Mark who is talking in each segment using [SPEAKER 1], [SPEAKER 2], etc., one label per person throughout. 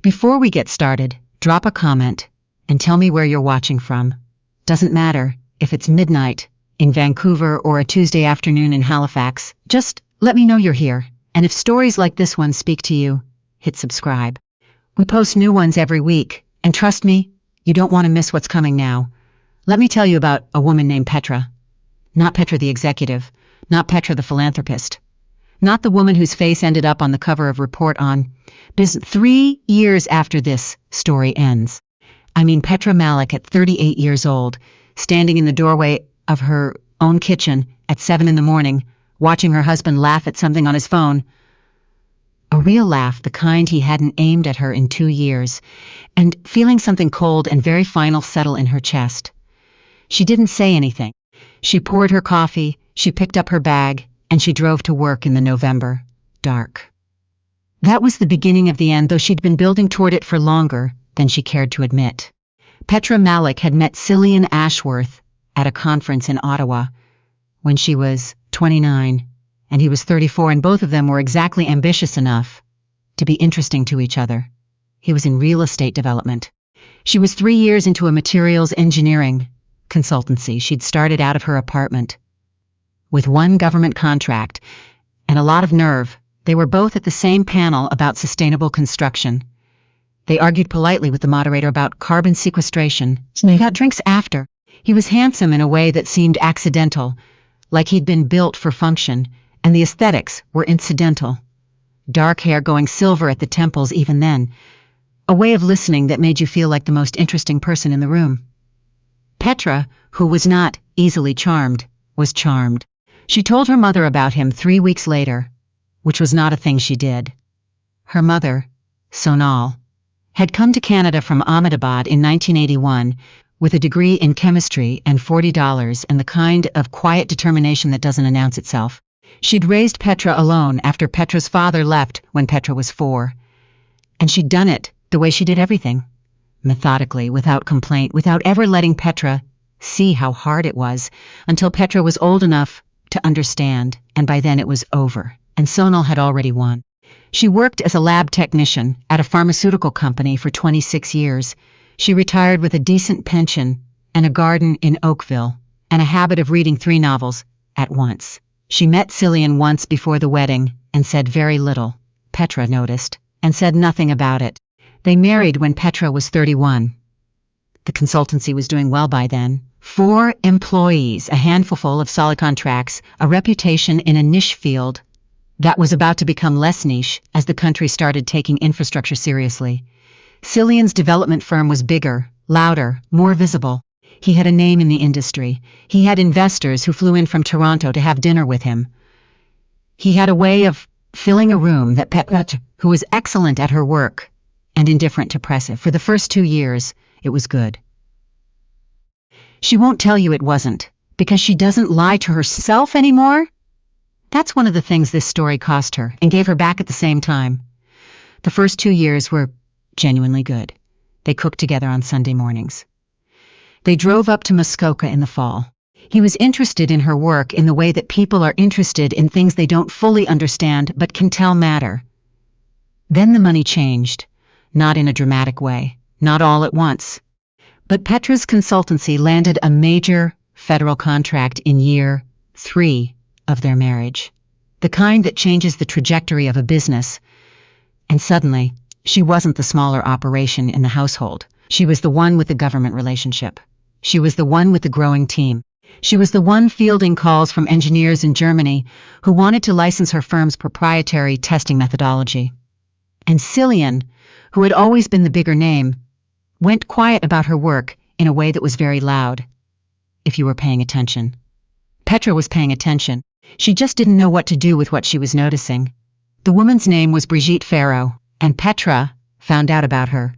[SPEAKER 1] Before we get started, drop a comment and tell me where you're watching from. Doesn't matter if it's midnight in Vancouver or a Tuesday afternoon in Halifax. Just let me know you're here. And if stories like this one speak to you, hit subscribe. We post new ones every week, and trust me, you don't want to miss what's coming now. Let me tell you about a woman named Petra. Not Petra the executive, not Petra the philanthropist, not the woman whose face ended up on the cover of Report on Business 3 years after this story ends. I mean Petra Malik at 38 years old, standing in the doorway of her own kitchen at 7 in the morning, watching her husband laugh at something on his phone. A real laugh, the kind he hadn't aimed at her in 2 years, and feeling something cold and very final settle in her chest. She didn't say anything. She poured her coffee, she picked up her bag, and she drove to work in the November dark. That was the beginning of the end, though she'd been building toward it for longer than she cared to admit. Petra Malik had met Cillian Ashworth at a conference in Ottawa when she was 29 and he was 34, and both of them were exactly ambitious enough to be interesting to each other. He was in real estate development. She was 3 years into a materials engineering consultancy. She'd started out of her apartment with one government contract and a lot of nerve. They were both at the same panel about sustainable construction. They argued politely with the moderator about carbon sequestration. They got drinks after. He was handsome in a way that seemed accidental, like he'd been built for function, and the aesthetics were incidental. Dark hair going silver at the temples even then. A way of listening that made you feel like the most interesting person in the room. Petra, who was not easily charmed, was charmed. She told her mother about him 3 weeks later, which was not a thing she did. Her mother, Sonal, had come to Canada from Ahmedabad in 1981 with a degree in chemistry and $40 and the kind of quiet determination that doesn't announce itself. She'd raised Petra alone after Petra's father left when Petra was 4. And she'd done it the way she did everything. Methodically, without complaint, without ever letting Petra see how hard it was, until Petra was old enough to understand, and by then it was over, and Sonal had already won. She worked as a lab technician at a pharmaceutical company for 26 years. She retired with a decent pension and a garden in Oakville, and a habit of reading 3 novels at once. She met Cillian once before the wedding and said very little. Petra noticed and said nothing about it. They married when Petra was 31. The consultancy was doing well by then. 4 employees, a handful of solid contracts, a reputation in a niche field that was about to become less niche as the country started taking infrastructure seriously. Cillian's development firm was bigger, louder, more visible. He had a name in the industry. He had investors who flew in from Toronto to have dinner with him. He had a way of filling a room that Petra, who was excellent at her work and indifferent to press it. For the first 2 years, it was good. She won't tell you it wasn't, because she doesn't lie to herself anymore. That's one of the things this story cost her and gave her back at the same time. The first 2 years were genuinely good. They cooked together on Sunday mornings. They drove up to Muskoka in the fall. He was interested in her work in the way that people are interested in things they don't fully understand but can tell matter. Then the money changed, not in a dramatic way, not all at once. But Petra's consultancy landed a major federal contract in year 3 of their marriage, the kind that changes the trajectory of a business. And suddenly, she wasn't the smaller operation in the household. She was the one with the government relationship. She was the one with the growing team. She was the one fielding calls from engineers in Germany who wanted to license her firm's proprietary testing methodology. And Cillian, who had always been the bigger name, went quiet about her work in a way that was very loud, if you were paying attention. Petra was paying attention. She just didn't know what to do with what she was noticing. The woman's name was Brigitte Farrow, and Petra found out about her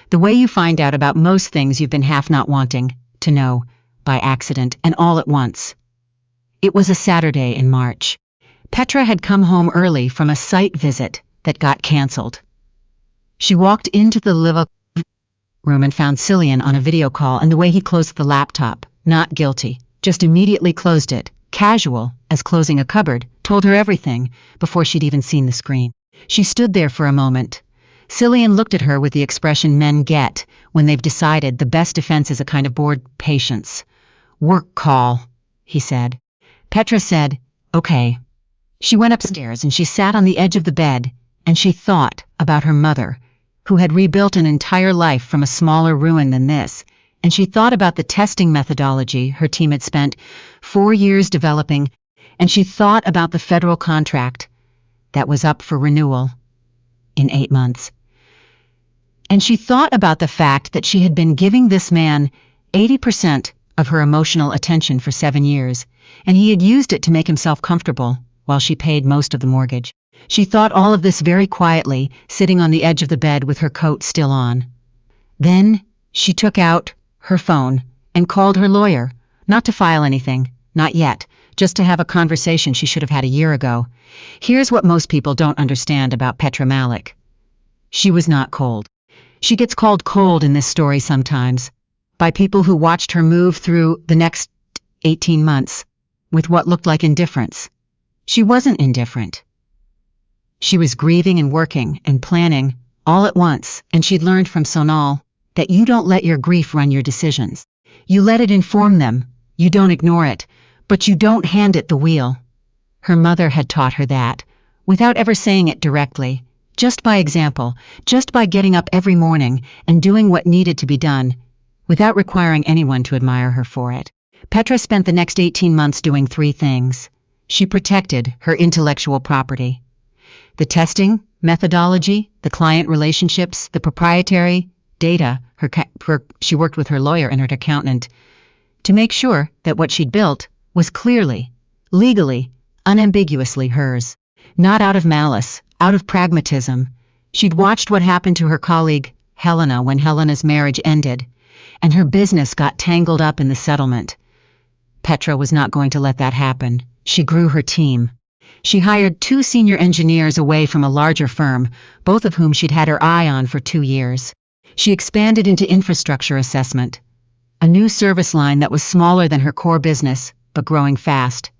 [SPEAKER 1] the way you find out about most things you've been half not wanting to know, by accident and all at once. It was a Saturday in March. Petra had come home early from a site visit that got cancelled. She walked into the living room and found Cillian on a video call, and the way he closed the laptop, not guilty, just immediately closed it, casual as closing a cupboard, told her everything before she'd even seen the screen. She stood there for a moment, Cillian looked at her with the expression men get when they've decided the best defense is a kind of bored patience. "Work call," he said. Petra said, "Okay." She went upstairs and she sat on the edge of the bed and she thought about her mother, who had rebuilt an entire life from a smaller ruin than this, and she thought about the testing methodology her team had spent 4 years developing, and she thought about the federal contract that was up for renewal in 8 months. And she thought about the fact that she had been giving this man 80% of her emotional attention for 7 years, and he had used it to make himself comfortable while she paid most of the mortgage. She thought all of this very quietly, sitting on the edge of the bed with her coat still on. Then she took out her phone and called her lawyer, not to file anything, not yet, just to have a conversation she should have had a year ago. Here's what most people don't understand about Petra Malik. She was not cold. She gets called cold in this story sometimes, by people who watched her move through the next 18 months with what looked like indifference. She wasn't indifferent. She was grieving and working and planning all at once, and she'd learned from Sonal that you don't let your grief run your decisions. You let it inform them, you don't ignore it, but you don't hand it the wheel. Her mother had taught her that, without ever saying it directly, just by example, just by getting up every morning and doing what needed to be done, without requiring anyone to admire her for it. Petra spent the next 18 months doing 3 things. She protected her intellectual property. The testing, methodology, the client relationships, the proprietary data, she worked with her lawyer and her accountant to make sure that what she'd built was clearly, legally, unambiguously hers. Not out of malice, out of pragmatism. She'd watched what happened to her colleague, Helena, when Helena's marriage ended, and her business got tangled up in the settlement. Petra was not going to let that happen. She grew her team. She hired 2 senior engineers away from a larger firm, both of whom she'd had her eye on for 2 years. She expanded into infrastructure assessment, a new service line that was smaller than her core business, but growing fast,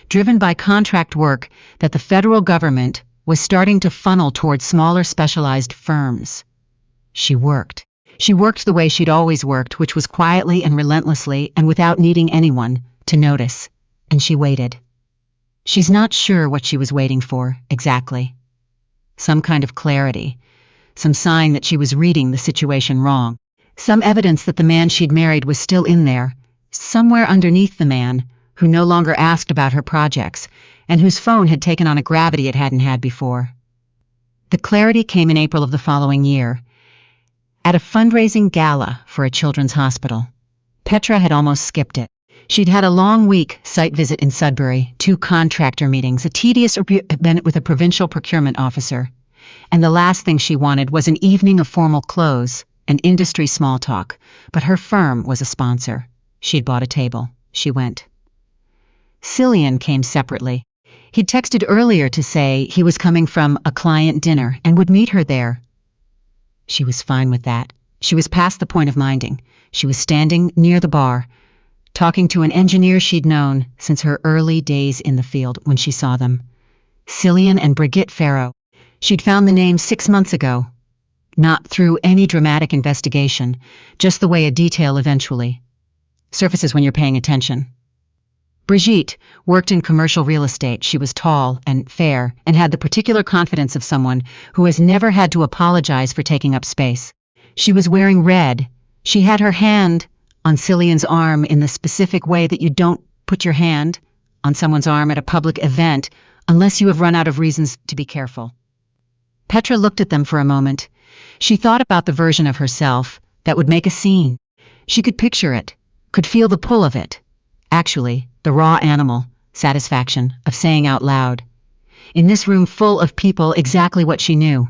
[SPEAKER 1] driven by contract work that the federal government was starting to funnel towards smaller specialized firms. She worked. She worked the way she'd always worked, which was quietly and relentlessly and without needing anyone to notice. And she waited. She's not sure what she was waiting for, exactly. Some kind of clarity. Some sign that she was reading the situation wrong. Some evidence that the man she'd married was still in there, somewhere underneath the man, who no longer asked about her projects, and whose phone had taken on a gravity it hadn't had before. The clarity came in April of the following year, at a fundraising gala for a children's hospital. Petra had almost skipped it. She'd had a long week site visit in Sudbury, 2 contractor meetings, a tedious event with a provincial procurement officer, and the last thing she wanted was an evening of formal clothes and industry small talk, but her firm was a sponsor. She'd bought a table. She went. Cillian came separately. He'd texted earlier to say he was coming from a client dinner and would meet her there. She was fine with that. She was past the point of minding. She was standing near the bar, talking to an engineer she'd known since her early days in the field when she saw them. Cillian and Brigitte Farrow. She'd found the name 6 months ago. Not through any dramatic investigation, just the way a detail eventually surfaces when you're paying attention. Brigitte worked in commercial real estate. She was tall and fair and had the particular confidence of someone who has never had to apologize for taking up space. She was wearing red. She had her hand on Cillian's arm in the specific way that you don't put your hand on someone's arm at a public event unless you have run out of reasons to be careful. Petra looked at them for a moment. She thought about the version of herself that would make a scene. She could picture it, could feel the pull of it. Actually, the raw animal satisfaction of saying out loud, in this room full of people, exactly what she knew.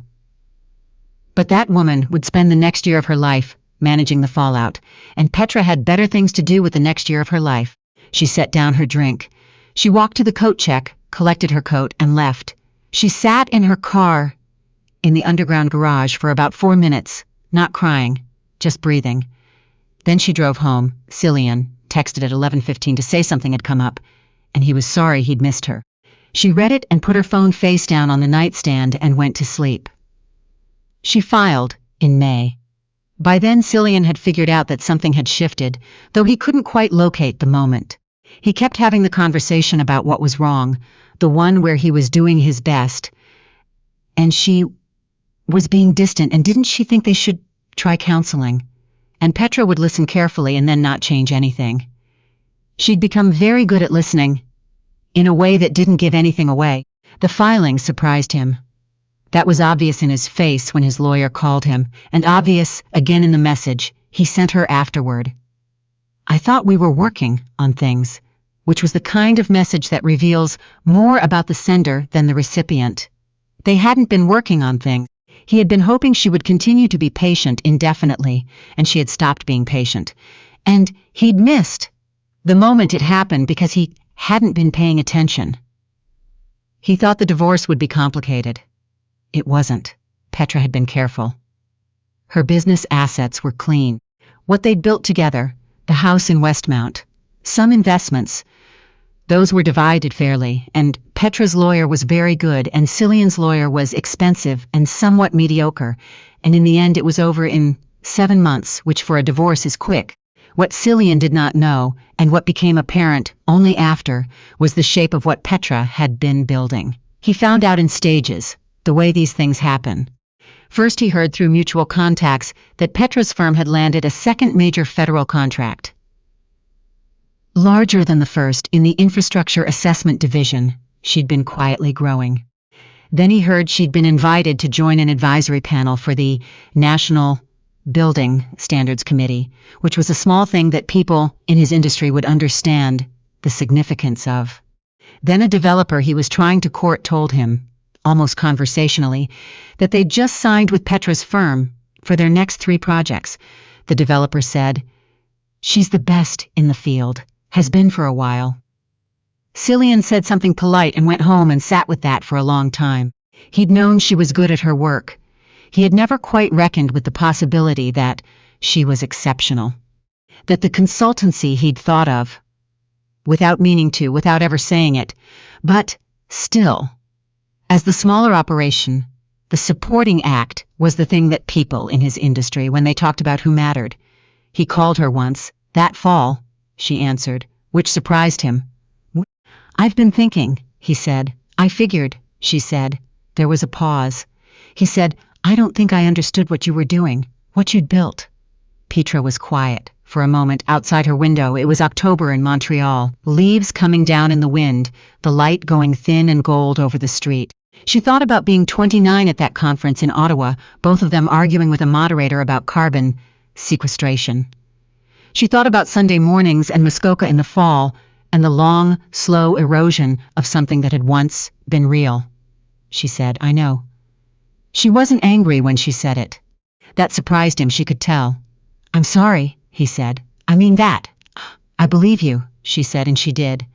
[SPEAKER 1] But that woman would spend the next year of her life managing the fallout, and Petra had better things to do with the next year of her life. She set down her drink. She walked to the coat check, collected her coat, and left. She sat in her car in the underground garage for about 4 minutes, not crying, just breathing. Then she drove home. Cillian texted at 11:15 to say something had come up, and he was sorry he'd missed her. She read it and put her phone face down on the nightstand and went to sleep. She filed in May. By then, Cillian had figured out that something had shifted, though he couldn't quite locate the moment. He kept having the conversation about what was wrong, the one where he was doing his best, and she was being distant, and didn't she think they should try counseling? And Petra would listen carefully and then not change anything. She'd become very good at listening, in a way that didn't give anything away. The filing surprised him. That was obvious in his face when his lawyer called him, and obvious again in the message he sent her afterward. I thought we were working on things, which was the kind of message that reveals more about the sender than the recipient. They hadn't been working on things. He had been hoping she would continue to be patient indefinitely, and she had stopped being patient. And he'd missed the moment it happened because he hadn't been paying attention. He thought the divorce would be complicated. It wasn't. Petra had been careful. Her business assets were clean. What they'd built together, the house in Westmount, some investments, those were divided fairly, and Petra's lawyer was very good, and Cillian's lawyer was expensive and somewhat mediocre, and in the end it was over in 7 months, which for a divorce is quick. What Cillian did not know, and what became apparent only after, was the shape of what Petra had been building. He found out in stages, the way these things happen. First he heard through mutual contacts that Petra's firm had landed a second major federal contract, larger than the first, in the infrastructure assessment division. She'd been quietly growing. Then he heard she'd been invited to join an advisory panel for the National Building Standards Committee, which was a small thing that people in his industry would understand the significance of. Then a developer he was trying to court told him, almost conversationally, that they'd just signed with Petra's firm for their next 3 projects. The developer said, "She's the best in the field, has been for a while." Cillian said something polite and went home and sat with that for a long time. He'd known she was good at her work. He had never quite reckoned with the possibility that she was exceptional. That the consultancy he'd thought of, without meaning to, without ever saying it, but still, as the smaller operation, the supporting act was the thing that people in his industry, when they talked about who mattered. He called her once, that fall, she answered, which surprised him. "I've been thinking," he said. "I figured," she said. There was a pause. He said, "I don't think I understood what you were doing, what you'd built." Petra was quiet. For a moment, outside her window, it was October in Montreal, leaves coming down in the wind, the light going thin and gold over the street. She thought about being 29 at that conference in Ottawa, both of them arguing with a moderator about carbon sequestration. She thought about Sunday mornings and Muskoka in the fall, and the long, slow erosion of something that had once been real. She said, "I know." She wasn't angry when she said it. That surprised him, she could tell. "I'm sorry," he said. "I mean that." "I believe you," she said, and she did.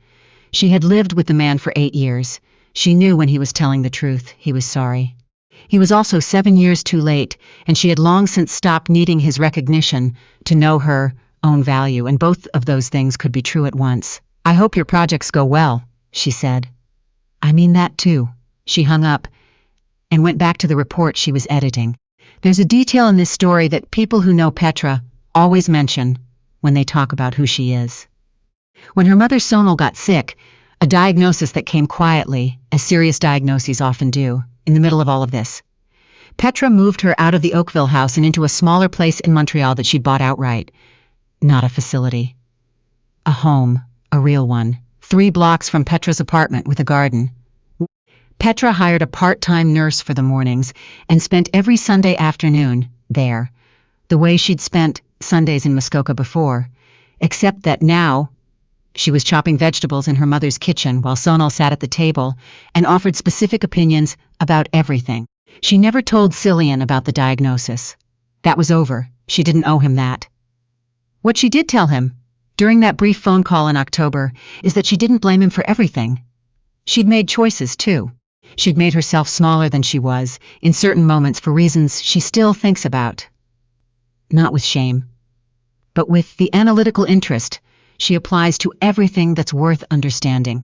[SPEAKER 1] She had lived with the man for 8 years. She knew when he was telling the truth, he was sorry. He was also 7 years too late, and she had long since stopped needing his recognition to know her own value, and both of those things could be true at once. "I hope your projects go well," she said. "I mean that too." She hung up and went back to the report she was editing. There's a detail in this story that people who know Petra always mention when they talk about who she is. When her mother Sonal got sick, a diagnosis that came quietly, as serious diagnoses often do, in the middle of all of this, Petra moved her out of the Oakville house and into a smaller place in Montreal that she'd bought outright. Not a facility. A home, a real one, 3 blocks from Petra's apartment with a garden. Petra hired a part-time nurse for the mornings and spent every Sunday afternoon there, the way she'd spent Sundays in Muskoka before, except that now she was chopping vegetables in her mother's kitchen while Sonal sat at the table and offered specific opinions about everything. She never told Cillian about the diagnosis. That was over. She didn't owe him that. What she did tell him, during that brief phone call in October, is that she didn't blame him for everything. She'd made choices, too. She'd made herself smaller than she was, in certain moments for reasons she still thinks about. Not with shame, but with the analytical interest she applies to everything that's worth understanding.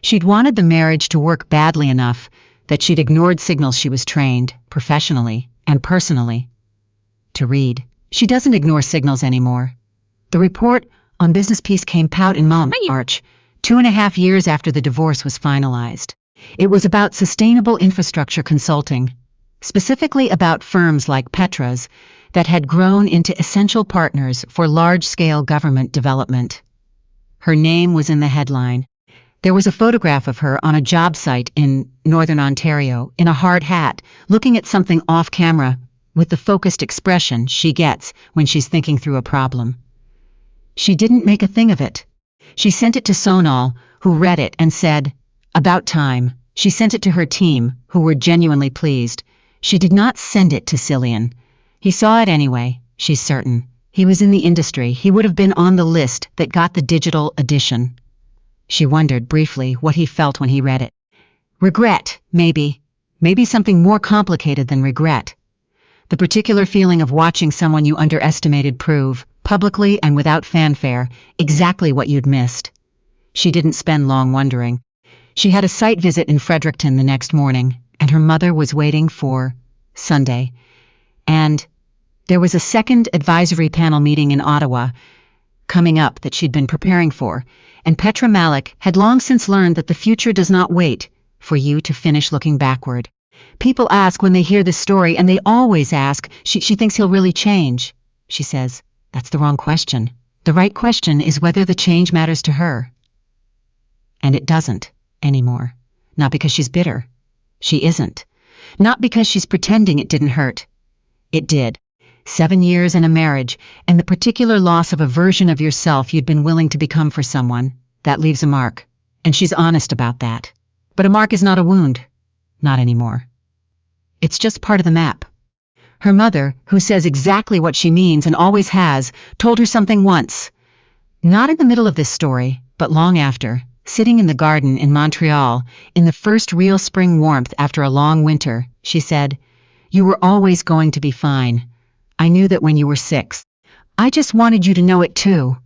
[SPEAKER 1] She'd wanted the marriage to work badly enough that she'd ignored signals she was trained, professionally, and personally. To read. She doesn't ignore signals anymore. The report on Business Peace came out in March, 2.5 years after the divorce was finalized. It was about sustainable infrastructure consulting, specifically about firms like Petra's that had grown into essential partners for large-scale government development. Her name was in the headline. There was a photograph of her on a job site in Northern Ontario in a hard hat, looking at something off-camera with the focused expression she gets when she's thinking through a problem. She didn't make a thing of it. She sent it to Sonal, who read it and said, "About time." She sent it to her team, who were genuinely pleased. She did not send it to Cillian. He saw it anyway, she's certain. He was in the industry. He would have been on the list that got the digital edition. She wondered briefly what he felt when he read it. Regret, maybe. Maybe something more complicated than regret. The particular feeling of watching someone you underestimated prove, publicly and without fanfare, exactly what you'd missed. She didn't spend long wondering. She had a site visit in Fredericton the next morning, and her mother was waiting for Sunday. And there was a second advisory panel meeting in Ottawa coming up that she'd been preparing for, and Petra Malik had long since learned that the future does not wait for you to finish looking backward. People ask when they hear this story, and they always ask, she thinks he'll really change. She says, that's the wrong question. The right question is whether the change matters to her. And it doesn't anymore. Not because she's bitter. She isn't. Not because she's pretending it didn't hurt. It did. 7 years in a marriage, and the particular loss of a version of yourself you'd been willing to become for someone, that leaves a mark. And she's honest about that. But a mark is not a wound. Not anymore. It's just part of the map. Her mother, who says exactly what she means and always has, told her something once. Not in the middle of this story, but long after, sitting in the garden in Montreal, in the first real spring warmth after a long winter, she said, "You were always going to be fine. I knew that when you were 6. I just wanted you to know it too."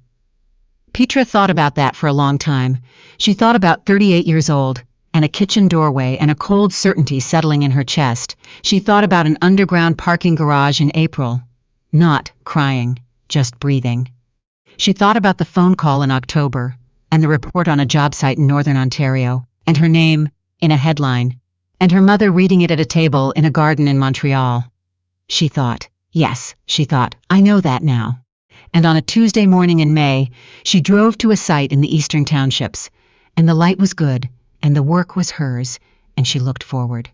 [SPEAKER 1] Petra thought about that for a long time. She thought about 38 years old, and a kitchen doorway and a cold certainty settling in her chest. She thought about an underground parking garage in April. Not crying, just breathing. She thought about the phone call in October, and the report on a job site in Northern Ontario, and her name in a headline, and her mother reading it at a table in a garden in Montreal. She thought, yes, she thought, I know that now. And on a Tuesday morning in May, she drove to a site in the Eastern Townships, and the light was good, and the work was hers, and she looked forward.